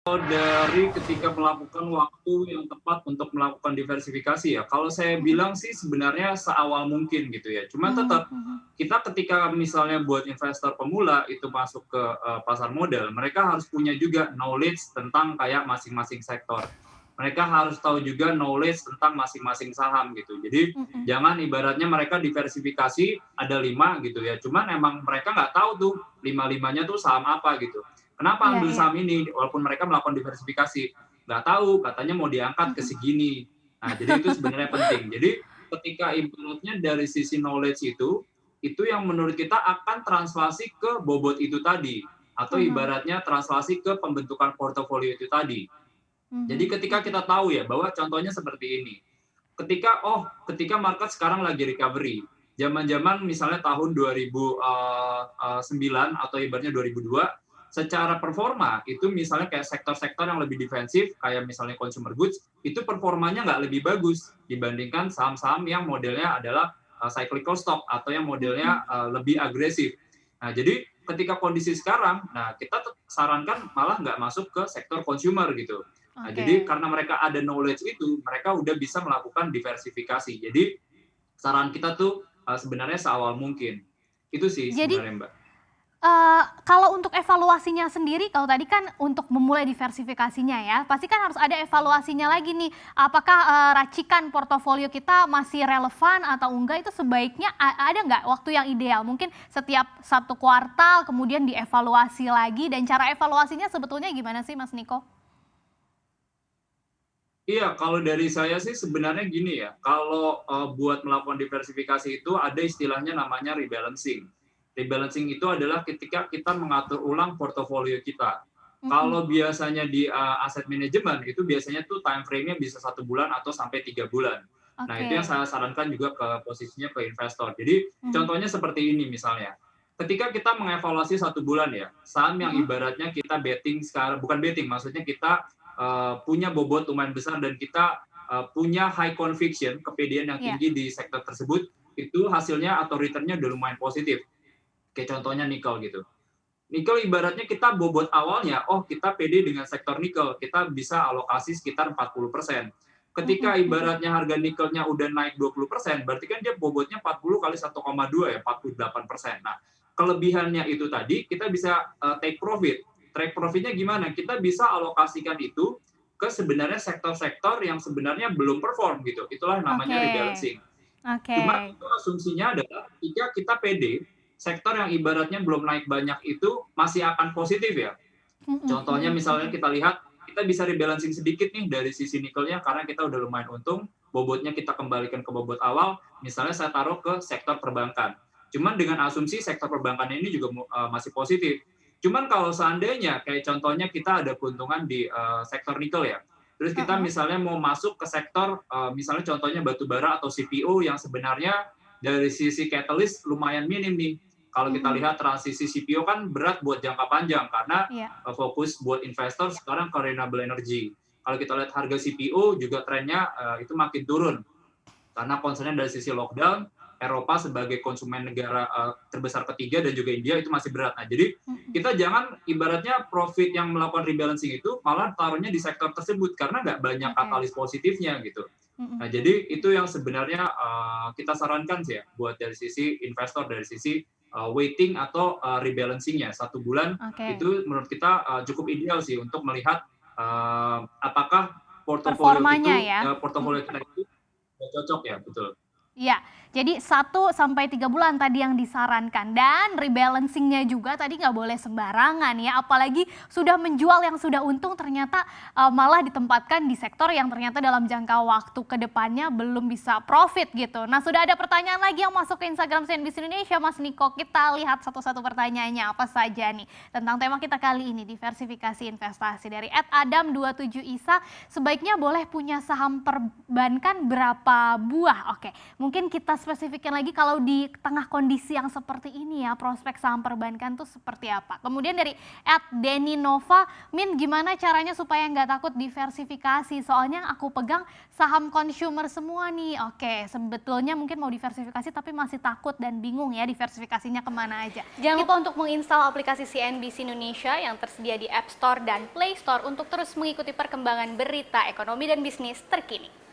Dari ketika melakukan waktu yang tepat untuk melakukan diversifikasi ya, kalau saya Mhm, bilang sih sebenarnya seawal mungkin gitu ya. Cuman mhm tetap mhm. kita ketika misalnya buat investor pemula itu masuk ke pasar modal, mereka harus punya juga knowledge tentang kayak masing-masing sektor. Mereka harus tahu juga knowledge tentang masing-masing saham gitu. Jadi Mhm. jangan ibaratnya mereka diversifikasi ada 5 gitu ya. Cuman emang mereka nggak tahu tuh lima-limanya tuh saham apa gitu. Kenapa Iya ambil iya. saham ini? Walaupun mereka melakukan diversifikasi. Nggak tahu, katanya mau diangkat ke Mhm. segini. Nah, jadi itu sebenarnya penting. Jadi ketika ibaratnya dari sisi knowledge itu yang menurut kita akan translasi ke bobot itu tadi. Atau Mhm. ibaratnya translasi ke pembentukan portofolio itu tadi. Jadi Mhm ketika mhm. kita tahu ya bahwa contohnya seperti ini. Ketika market sekarang lagi recovery, zaman-zaman misalnya tahun 2009 atau ibaratnya 2002, secara performa itu misalnya kayak sektor-sektor yang lebih defensif, kayak misalnya consumer goods, itu performanya nggak lebih bagus dibandingkan saham-saham yang modelnya adalah cyclical stock atau yang Mhm. modelnya lebih agresif. Nah, jadi ketika kondisi sekarang, nah kita sarankan malah nggak masuk ke sektor consumer gitu. Nah, jadi Oke. karena mereka ada knowledge itu, mereka udah bisa melakukan diversifikasi. Jadi saran kita tuh sebenarnya seawal mungkin. Itu sih Jadi, sebenarnya, Mbak. kalau untuk evaluasinya sendiri, kalau tadi kan untuk memulai diversifikasinya ya, pasti kan harus ada evaluasinya lagi nih. Apakah, racikan portofolio kita masih relevan atau enggak, itu sebaiknya ada nggak waktu yang ideal? Mungkin setiap 1 kuartal kemudian dievaluasi lagi dan cara evaluasinya sebetulnya gimana sih Mas Niko? Iya, kalau dari saya sih sebenarnya gini ya, kalau buat melakukan diversifikasi itu ada istilahnya namanya rebalancing. Rebalancing itu adalah ketika kita mengatur ulang portofolio kita. Mhm. Kalau biasanya di aset manajemen itu biasanya tuh time frame-nya bisa 1 bulan atau sampai 3 bulan. Nah, itu yang Oke. saya sarankan juga ke posisinya ke investor. Jadi Mhm. contohnya seperti ini misalnya. Ketika kita mengevaluasi 1 bulan ya, saham yang Mhm. ibaratnya kita betting sekarang, bukan betting, maksudnya kita punya bobot lumayan besar dan kita punya high conviction, kepedean yang Iya. tinggi di sektor tersebut, itu hasilnya atau returnnya udah lumayan positif. Kayak contohnya nikel gitu. Nikel ibaratnya kita bobot awalnya, oh kita pede dengan sektor nikel, kita bisa alokasi sekitar 40%. Mhm Ketika mhm. ibaratnya harga nikelnya udah naik 20%, berarti kan dia bobotnya 40 kali 1,2 ya, 48%. Nah, kelebihannya itu tadi kita bisa take profit. Take profitnya gimana? Kita bisa alokasikan itu ke sebenarnya sektor-sektor yang sebenarnya belum perform gitu. Itulah namanya Oke. rebalancing. Oke. Cuma itu asumsinya adalah ketika kita pede, sektor yang ibaratnya belum naik banyak itu masih akan positif ya. Mhm Contohnya mhm misalnya mhm. kita lihat, kita bisa rebalancing sedikit nih dari sisi nikelnya karena kita udah lumayan untung, bobotnya kita kembalikan ke bobot awal, misalnya saya taruh ke sektor perbankan. Cuman dengan asumsi sektor perbankan ini juga masih positif. Cuman kalau seandainya kayak contohnya kita ada keuntungan di sektor nikel ya, terus kita Heeh. misalnya mau masuk ke sektor misalnya contohnya batu bara atau CPO yang sebenarnya dari sisi catalyst lumayan minim nih. Kalau kita Mhm. lihat transisi CPO kan berat buat jangka panjang karena Iya. fokus buat investor sekarang ke renewable energy. Kalau kita lihat harga CPO juga trennya itu makin turun karena concernnya dari sisi lockdown, Eropa sebagai konsumen negara terbesar ketiga dan juga India itu masih berat. Nah, jadi Mhm. kita jangan ibaratnya profit yang melakukan rebalancing itu malah taruhnya di sektor tersebut karena nggak banyak Oke. katalis positifnya gitu. Mhm Nah, mhm. jadi itu yang sebenarnya kita sarankan sih ya buat dari sisi investor, dari sisi waiting atau rebalancing-nya 1 bulan Oke. itu menurut kita cukup ideal sih untuk melihat apakah Performanya ya? portofolio Mhm. kita itu udah cocok ya, betul. Iya, jadi 1 sampai 3 bulan tadi yang disarankan dan rebalancing-nya juga tadi nggak boleh sembarangan ya, apalagi sudah menjual yang sudah untung ternyata, malah ditempatkan di sektor yang ternyata dalam jangka waktu ke depannya belum bisa profit gitu. Nah, sudah ada pertanyaan lagi yang masuk ke Instagram CNBC Indonesia, Mas Niko. Kita lihat satu-satu pertanyaannya apa saja nih tentang tema kita kali ini, diversifikasi investasi. Dari @adam27isa, sebaiknya boleh punya saham perbankan berapa buah? Oke, mungkin kita spesifikin lagi kalau di tengah kondisi yang seperti ini ya, prospek saham perbankan tuh seperti apa? Kemudian dari @Deninova, Min gimana caranya supaya nggak takut diversifikasi? Soalnya yang aku pegang saham consumer semua nih. Oke, sebetulnya mungkin mau diversifikasi tapi masih takut dan bingung ya diversifikasinya kemana aja. Jangan lupa untuk menginstal aplikasi CNBC Indonesia yang tersedia di App Store dan Play Store untuk terus mengikuti perkembangan berita ekonomi dan bisnis terkini.